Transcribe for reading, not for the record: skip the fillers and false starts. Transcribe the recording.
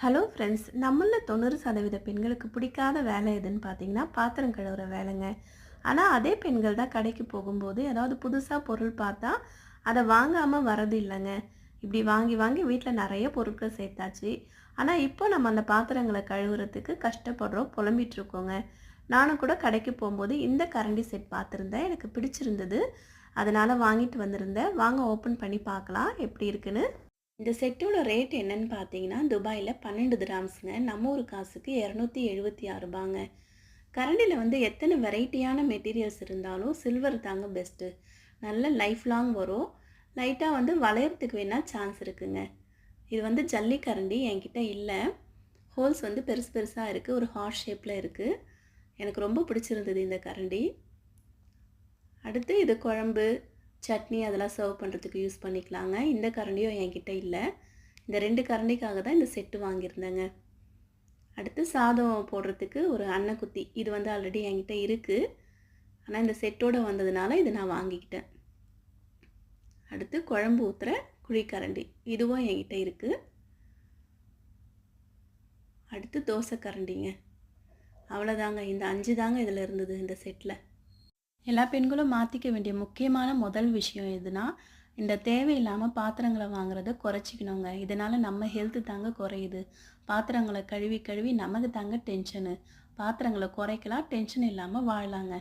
Hello friends, நம்மள 90% பெண்களுக்கு பிடிக்காத வேலை எதுன்னு பார்த்தீங்கன்னா, பாத்திரம் கழுவுற வேலைங்க. ஆனா, அதே பெண்கள் தான் கடைக்கு போகும்போது, ஏதாவது புதுசா பொருள் பார்த்தா, அத வாங்காம வரது இல்லங்க. இப்படி வாங்கி வாங்கி வீட்ல நெறைய பொருட்கள் சேர்த்தாச்சு. ஆனா, இப்போ நம்ம அந்த பாத்திரங்கள கழுவுறதுக்கு கஷ்டப்படுறோம், புலம்பிட்டு இருக்கோங்க. நானும் கூட கடைக்கு போம்போது இந்த கரண்டி செட் பார்த்துருந்தேன். எனக்கு பிடிச்சிருந்தது. அதனால வாங்கிட்டு வந்திருந்தேன். வாங்க ஓப்பன் பண்ணி பார்க்கலாம் எப்படி இருக்குன்னு. இந்த செட்டோட ரேட் என்னன்னு பார்த்தீங்கன்னா, துபாயில 12 திராம்ஸ்ங்க. நம்ம ஊர் காசுக்கு ரூ. 276. கரண்டில வந்து எத்தனை வெரைட்டியான மெட்டீரியல்ஸ் இருந்தாலும் சில்வர் தாங்க பெஸ்ட்டு. நல்ல லைஃப் லாங் வரும். லைட்டா வந்து வளையறதுக்கு வேணா சான்ஸ் இருக்குங்க. இது வந்து ஜல்லி கரண்டி என்கிட்ட இல்ல. ஹோல்ஸ் வந்து பெருசு பெருசா இருக்கு. ஒரு ஹார்ட் ஷேப்ல இருக்கு. எனக்கு ரொம்ப பிடிச்சிருந்தது இந்த கரண்டி. அடுத்து இது குழம்பு, சட்னி அதெல்லாம் சர்வ் பண்ணுறதுக்கு யூஸ் பண்ணிக்கலாங்க. இந்த கரண்டியும் என்கிட்ட இல்ல. இந்த 2 கரண்டிக்காக தான் இந்த செட்டு வாங்கியிருந்தேங்க. அடுத்து சாதம் போடுறதுக்கு ஒரு அன்னக்குத்தி. இது வந்து ஆல்ரெடி என்கிட்ட இருக்கு. ஆனா இந்த செட்டோட வந்ததுனால இத நான் வாங்கிக்கிட்டேன். அடுத்து குழம்பு ஊத்துற குழிக்கரண்டி. இதுவும் என்கிட்ட இருக்கு. அடுத்து தோசை கரண்டிங்க. அவ்வளோதாங்க. இந்த 5 தாங்க இதில இருந்தது இந்த செட்ல. எல்லா பெண்களும் மாற்றிக்க வேண்டிய முக்கியமான முதல் விஷயம் எதுனா, இந்த தேவையில்லாம பாத்திரங்கள வாங்குறத குறைச்சிக்கணுங்க. இதனால நம்ம ஹெல்த் தாங்க குறையுது. பாத்திரங்கள கழுவி கழுவி நமக்கு தாங்க டென்ஷனு. பாத்திரங்கள குறைக்கலாம், டென்ஷன் இல்லாம வாழலாங்க.